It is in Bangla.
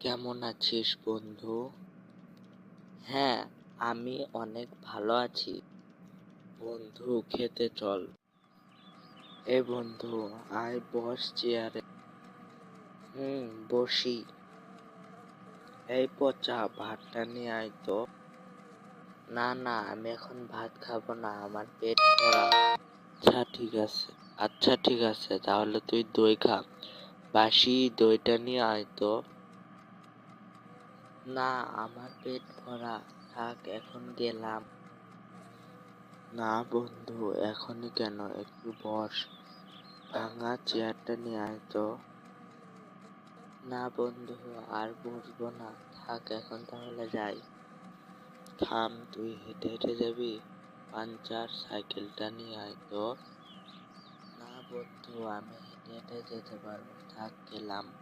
কেমন আছিস বন্ধু? হ্যাঁ, আমি অনেক ভালো আছি। বন্ধু, খেতে চল। এই বন্ধু, আয় বস চেয়ারে। বসি। এই পচা, ভাতটা নিয়ে আয় তো। না না, আমি এখন ভাত খাবো না, আমার পেট ভরা। আচ্ছা ঠিক আছে, তাহলে তুই দই খা। বাসি দইটা নিয়ে আয় তো। না, আমার পেট ভরা, থাক এখন গেলাম। না বন্ধু, এখনই কেন, একটু বস। ভাঙা চেয়ারটা নিয়ে আয় তো। না বন্ধু, আর বসবো না, থাক এখন তাহলে যাই। থাম, তুই হেঁটে হেঁটে যাবি? পাঞ্চার সাইকেলটা নিয়ে আয় তো। না বন্ধু, আমি হেঁটে হেঁটে যেতে পারবো, থাক গেলাম।